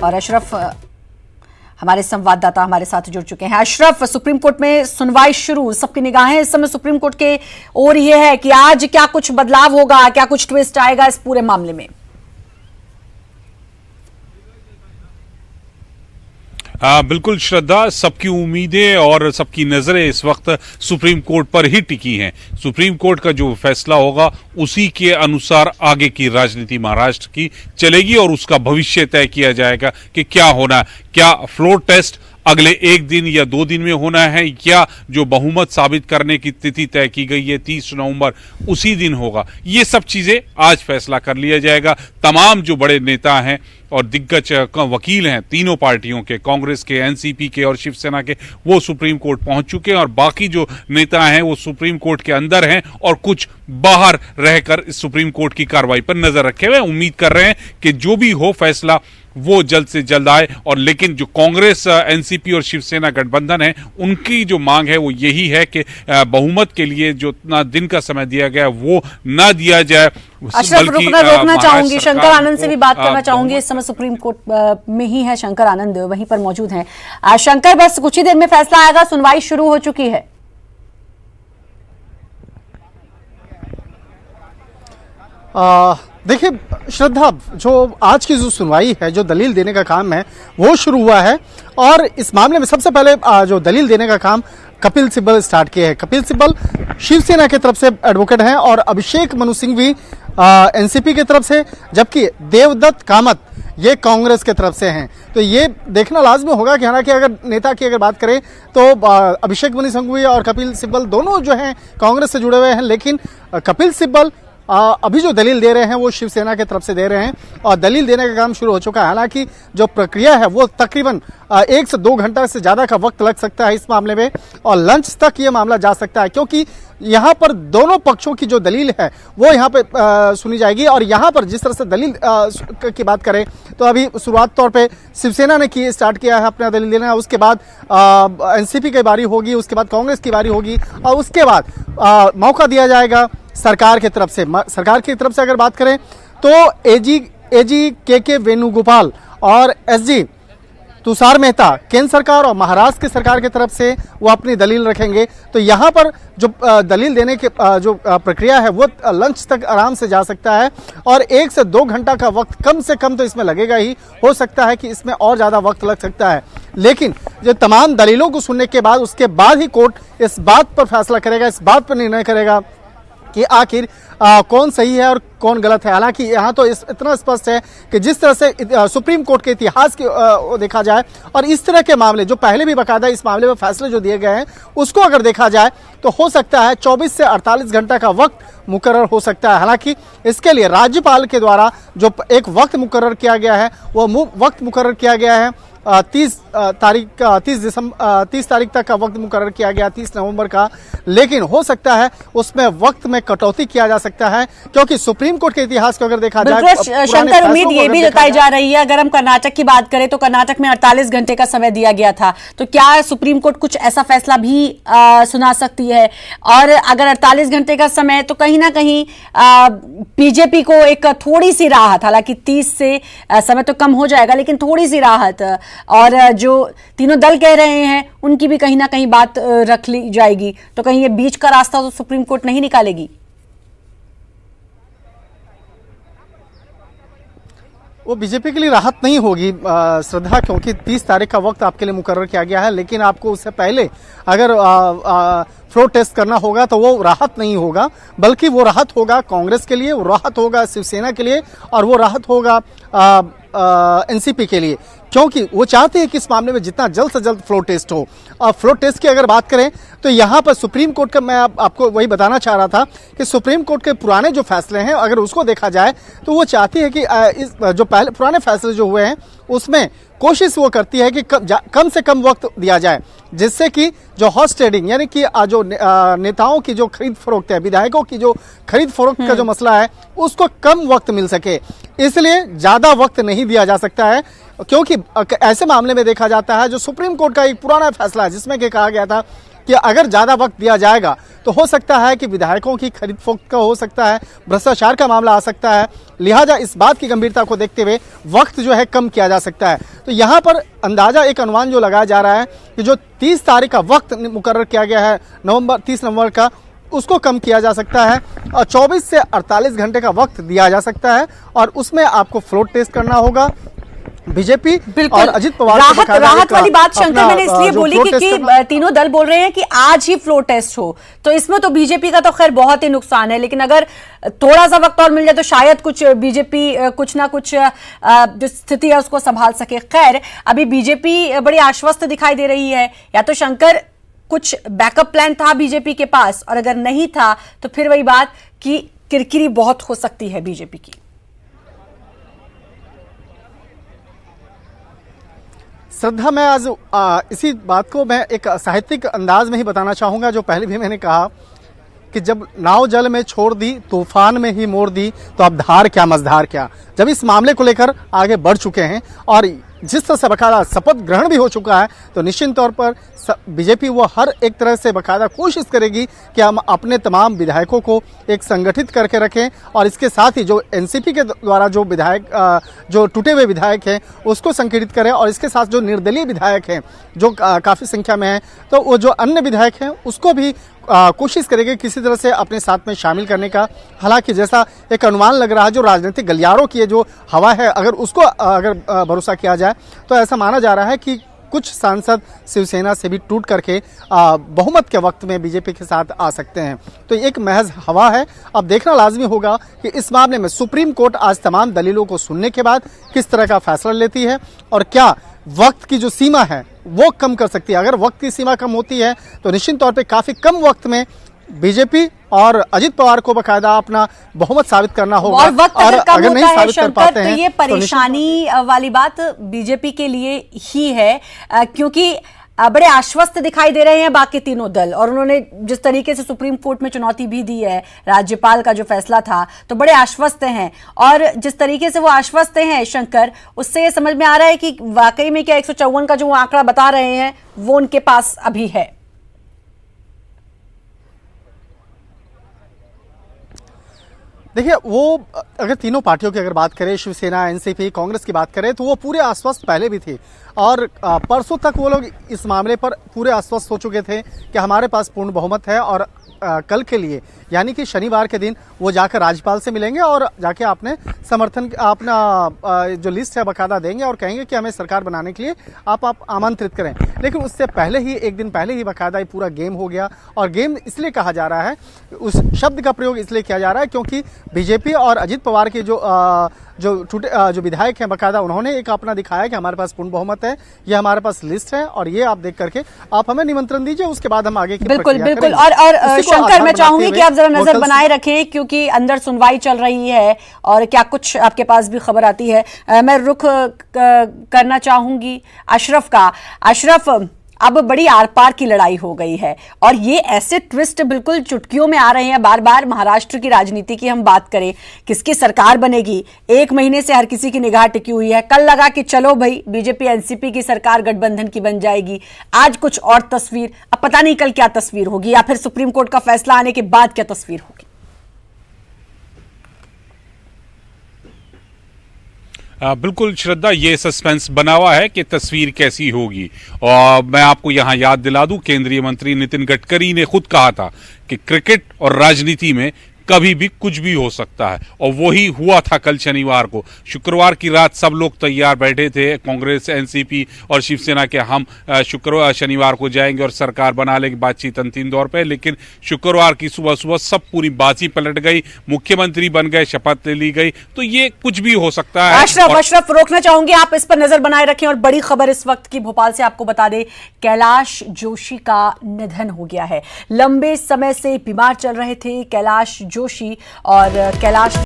और अशरफ हमारे संवाददाता हमारे साथ जुड़ चुके हैं। अशरफ, सुप्रीम कोर्ट में सुनवाई शुरू, सबकी निगाहें इस समय सुप्रीम कोर्ट के ओर ये है कि आज क्या कुछ बदलाव होगा, क्या कुछ ट्विस्ट आएगा इस पूरे मामले में? बिल्कुल श्रद्धा, सबकी उम्मीदें और सबकी नजरें इस वक्त सुप्रीम कोर्ट पर ही टिकी हैं। सुप्रीम कोर्ट का जो फैसला होगा उसी के अनुसार आगे की राजनीति महाराष्ट्र की चलेगी और उसका भविष्य तय किया जाएगा कि क्या होना। क्या फ्लोर टेस्ट अगले 1 दिन या 2 दिन में होना है, या जो बहुमत साबित करने की तिथि तय की गई है 30 नवंबर उसी दिन होगा। ये सब चीजें आज फैसला कर लिया जाएगा। तमाम जो बड़े नेता हैं और दिग्गज वकील हैं तीनों पार्टियों के, कांग्रेस के, एनसीपी के और शिवसेना के, वो सुप्रीम कोर्ट पहुंच चुके हैं और बाकी जो नेता हैं वो सुप्रीम कोर्ट के अंदर हैं और कुछ बाहर रहकर सुप्रीम कोर्ट की कार्रवाई पर नजर रखे हुए। उम्मीद कर रहे हैं कि जो भी हो फैसला वो जल्द से जल्द आए। और लेकिन जो कांग्रेस, एनसीपी और शिवसेना गठबंधन है, उनकी जो मांग है वो यही है कि बहुमत के लिए जो इतना दिन का समय दिया गया वो ना दिया जाए। अशरफ, रोकना चाहूंगी, शंकर आनंद से भी बात करना चाहूंगी। इस समय सुप्रीम कोर्ट में ही है शंकर आनंद, वहीं पर मौजूद हैं। शंकर, बस कुछ ही देर में फैसला आएगा, सुनवाई शुरू हो चुकी है। देखिए श्रद्धा, जो आज की जो सुनवाई है, जो दलील देने का काम है वो शुरू हुआ है। और इस मामले में सबसे पहले जो दलील देने का काम कपिल सिब्बल स्टार्ट किए हैं। कपिल सिब्बल शिवसेना की तरफ से एडवोकेट हैं और अभिषेक मनु सिंह भी एनसीपी की तरफ से, जबकि देवदत्त कामत ये कांग्रेस की तरफ से हैं। तो ये देखना लाजमी होगा कि हालांकि अगर नेता की अगर बात करें तो अभिषेक मनु सिंघवी और कपिल सिब्बल दोनों जो हैं कांग्रेस से जुड़े हुए हैं, लेकिन कपिल सिब्बल अभी जो दलील दे रहे हैं वो शिवसेना की तरफ से दे रहे हैं और दलील देने का काम शुरू हो चुका है। हालांकि जो प्रक्रिया है वो तकरीबन 1 से 2 घंटा से ज़्यादा का वक्त लग सकता है इस मामले में और लंच तक ये मामला जा सकता है, क्योंकि यहाँ पर दोनों पक्षों की जो दलील है वो यहाँ पे सुनी जाएगी। और यहाँ पर जिस तरह से दलील की बात करें तो अभी शुरुआत तौर पे शिवसेना ने स्टार्ट किया है अपना दलील देना, उसके बाद एनसीपी की बारी होगी, उसके बाद कांग्रेस की बारी होगी और उसके बाद मौका दिया जाएगा सरकार की तरफ से। सरकार की तरफ से अगर बात करें तो एजी के वेणुगोपाल और एसजी तुषार मेहता केंद्र सरकार और महाराष्ट्र की सरकार की तरफ से वो अपनी दलील रखेंगे। तो यहाँ पर जो दलील देने की जो प्रक्रिया है वो लंच तक आराम से जा सकता है और 1 से 2 घंटा का वक्त कम से कम तो इसमें लगेगा ही। हो सकता है कि इसमें और ज़्यादा वक्त लग सकता है, लेकिन जो तमाम दलीलों को सुनने के बाद उसके बाद ही कोर्ट इस बात पर फैसला करेगा, इस बात पर निर्णय करेगा कि आखिर कौन सही है और कौन गलत है। हालांकि यहाँ तो इतना स्पष्ट है कि जिस तरह से सुप्रीम कोर्ट के इतिहास की देखा जाए और इस तरह के मामले जो पहले भी बाकायदा इस मामले में फैसले जो दिए गए हैं उसको अगर देखा जाए तो हो सकता है 24 से 48 घंटा का वक्त मुकर्रर हो सकता है। हालांकि इसके लिए राज्यपाल के द्वारा जो एक वक्त मुकर्रर किया गया है वो वक्त मुकर्रर किया गया है 30 तारीख तक का वक्त मुकर्रर किया गया, 30 नवंबर का। लेकिन हो सकता है उसमें वक्त में कटौती किया जा सकता है, क्योंकि सुप्रीम कोर्ट के इतिहास को अगर देखा जाए, शंकर, उम्मीद ये भी जताई जा रही है, अगर हम कर्नाटक की बात करें तो कर्नाटक में 48 घंटे का समय दिया गया था, तो क्या सुप्रीम कोर्ट कुछ ऐसा फैसला भी सुना सकती है? और अगर 48 घंटे का समय, तो कहीं ना कहीं बीजेपी को एक थोड़ी सी राहत, हालांकि 30 से समय तो कम हो जाएगा लेकिन थोड़ी सी राहत, और जो तीनों दल कह रहे हैं उनकी भी कहीं ना कहीं बात रख ली जाएगी। तो कहीं ये बीच का रास्ता तो सुप्रीम कोर्ट नहीं निकालेगी? वो बीजेपी के लिए राहत नहीं होगी श्रद्धा, क्योंकि 30 तारीख का वक्त आपके लिए मुकर्रर किया गया है, लेकिन आपको उससे पहले अगर फ्लोर टेस्ट करना होगा तो वो राहत नहीं होगा, बल्कि वो राहत होगा कांग्रेस के लिए, वो राहत होगा शिवसेना के लिए और वो राहत होगा एनसीपी के लिए, क्योंकि वो चाहते हैं कि इस मामले में जितना जल्द से जल्द फ्लोर टेस्ट हो। और फ्लोर टेस्ट की अगर बात करें तो यहाँ पर सुप्रीम कोर्ट का, मैं आपको वही बताना चाह रहा था कि सुप्रीम कोर्ट के पुराने जो फैसले हैं अगर उसको देखा जाए तो वो चाहती है कि इस जो पहले पुराने फैसले जो हुए हैं उसमें कोशिश वो करती है कि कम से कम वक्त दिया जाए, जिससे कि जो हॉर्स ट्रेडिंग यानी कि जो नेताओं की जो खरीद फरोख्त है, विधायकों की जो खरीद फरोख्त का जो मसला है उसको कम वक्त मिल सके, इसलिए ज़्यादा वक्त नहीं दिया जा सकता है। क्योंकि ऐसे मामले में देखा जाता है जो सुप्रीम कोर्ट का एक पुराना फैसला है जिसमें कि कहा गया था कि अगर ज़्यादा वक्त दिया जाएगा तो हो सकता है कि विधायकों की खरीद फरोख्त का हो सकता है, भ्रष्टाचार का मामला आ सकता है। लिहाजा इस बात की गंभीरता को देखते हुए वक्त जो है कम किया जा सकता है। तो यहाँ पर अंदाज़ा एक अनुमान जो लगाया जा रहा है कि जो 30 तारीख का वक्त मुकर्रर किया गया है 30 नवंबर का, उसको कम किया जा सकता है और 24 से 48 घंटे का वक्त दिया जा सकता है और उसमें आपको फ्लोर टेस्ट करना होगा। बीजेपी और अजित पवार राहत वाली बात शंकर मैंने इसलिए बोली कि तीनों दल बोल रहे हैं कि आज ही फ्लोर टेस्ट हो, तो इसमें तो बीजेपी का तो खैर बहुत ही नुकसान है, लेकिन अगर थोड़ा सा वक्त और मिल जाए तो शायद कुछ बीजेपी कुछ ना कुछ जो स्थिति है उसको संभाल सके। खैर अभी बीजेपी बड़ी आश्वस्त दिखाई दे रही है, या तो शंकर कुछ बैकअप प्लान था बीजेपी के पास, और अगर नहीं था तो फिर वही बात कि किरकिरी बहुत हो सकती है बीजेपी की। श्रद्धा, मैं आज इसी बात को मैं एक साहित्यिक अंदाज में ही बताना चाहूँगा, जो पहले भी मैंने कहा कि जब नाव जल में छोड़ दी, तूफान में ही मोड़ दी, तो अब धार क्या मझधार क्या। जब इस मामले को लेकर आगे बढ़ चुके हैं और जिस तरह से बकायदा शपथ ग्रहण भी हो चुका है, तो निश्चित तौर पर बीजेपी वो हर एक तरह से बकायदा कोशिश करेगी कि हम अपने तमाम विधायकों को एक संगठित करके रखें और इसके साथ ही जो एनसीपी के द्वारा जो विधायक जो टूटे हुए विधायक हैं उसको संगठित करें, और इसके साथ जो निर्दलीय विधायक हैं जो काफ़ी संख्या में हैं, तो वो जो अन्य विधायक हैं उसको भी कोशिश करेंगे किसी तरह से अपने साथ में शामिल करने का। हालांकि जैसा एक अनुमान लग रहा है, जो राजनीतिक गलियारों की जो हवा है, अगर उसको अगर भरोसा किया जाए तो ऐसा माना जा रहा है कि कुछ सांसद शिवसेना से भी टूट करके बहुमत के वक्त में बीजेपी के साथ आ सकते हैं। तो एक महज हवा है। अब देखना लाजमी होगा कि इस मामले में सुप्रीम कोर्ट आज तमाम दलीलों को सुनने के बाद किस तरह का फैसला लेती है और क्या वक्त की जो सीमा है वो कम कर सकती है। अगर वक्त की सीमा कम होती है तो निश्चित तौर पे काफ़ी कम वक्त में बीजेपी और अजित पवार को बकायदा अपना बहुमत साबित करना होगा, और वक्त अगर नहीं साबित कर पाते हैं तो ये परेशानी वाली बात बीजेपी के लिए ही है, क्योंकि बड़े आश्वस्त दिखाई दे रहे हैं बाकी तीनों दल, और उन्होंने जिस तरीके से सुप्रीम कोर्ट में चुनौती भी दी है राज्यपाल का जो फैसला था, तो बड़े आश्वस्त हैं। और जिस तरीके से वो आश्वस्त हैं शंकर, उससे ये समझ में आ रहा है कि वाकई में क्या 154 का जो आंकड़ा बता रहे हैं वो उनके पास अभी है। देखिए, वो अगर तीनों पार्टियों की अगर बात करें, शिवसेना, एनसीपी, कांग्रेस की बात करें, तो वो पूरे आश्वस्त पहले भी थे और परसों तक वो लोग इस मामले पर पूरे आश्वस्त हो चुके थे कि हमारे पास पूर्ण बहुमत है और कल के लिए यानी कि शनिवार के दिन वो जाकर राज्यपाल से मिलेंगे और जाके अपने समर्थन अपना जो लिस्ट है बकायदा देंगे और कहेंगे कि हमें सरकार बनाने के लिए आप आमंत्रित करें। लेकिन उससे पहले ही एक दिन पहले ही बकायदा ये पूरा गेम हो गया, और गेम इसलिए कहा जा रहा है, उस शब्द का प्रयोग इसलिए किया जा रहा है क्योंकि बीजेपी और अजित पवार के जो विधायक हैं बकायदा उन्होंने एक अपना दिखाया कि हमारे पास पूर्ण बहुमत है, ये हमारे पास लिस्ट है और ये आप देख करके आप हमें निमंत्रण दीजिए, उसके बाद हम आगे की बिल्कुल बिल्कुल। और शंकर, मैं चाहूंगी कि आप जरा नजर बनाए रखें क्योंकि अंदर सुनवाई चल रही है और क्या कुछ आपके पास भी खबर आती है। मैं रुख करना चाहूंगी अशरफ का। अशरफ, अब बड़ी आर पार की लड़ाई हो गई है और ये ऐसे ट्विस्ट बिल्कुल चुटकियों में आ रहे हैं बार बार। महाराष्ट्र की राजनीति की हम बात करें, किसकी सरकार बनेगी, एक महीने से हर किसी की निगाह टिकी हुई है। कल लगा कि चलो भाई बीजेपी एनसीपी की सरकार गठबंधन की बन जाएगी, आज कुछ और तस्वीर। अब पता नहीं कल क्या तस्वीर होगी या फिर सुप्रीम कोर्ट का फैसला आने के बाद क्या तस्वीर होगी। बिल्कुल श्रद्धा, ये सस्पेंस बना हुआ है कि तस्वीर कैसी होगी। और मैं आपको यहां याद दिला दूं, केंद्रीय मंत्री नितिन गडकरी ने खुद कहा था कि क्रिकेट और राजनीति में कभी भी कुछ भी हो सकता है, और वही हुआ था कल शनिवार को। शुक्रवार की रात सब लोग तैयार बैठे थे, कांग्रेस, एनसीपी और शिवसेना के, हम शनिवार को जाएंगे और सरकार बना लेंगे, बातचीत अंतिम दौर पे। लेकिन शुक्रवार की सुबह सुबह सब पूरी बाजी पलट गई, मुख्यमंत्री बन गए, शपथ ले ली गई, तो ये कुछ भी हो सकता है। अशरफ रोकना चाहूंगी, आप इस पर नजर बनाए रखें। और बड़ी खबर इस वक्त की भोपाल से आपको बता दें, कैलाश जोशी का निधन हो गया है। लंबे समय से बीमार चल रहे थे कैलाश जोशी, और कैलाश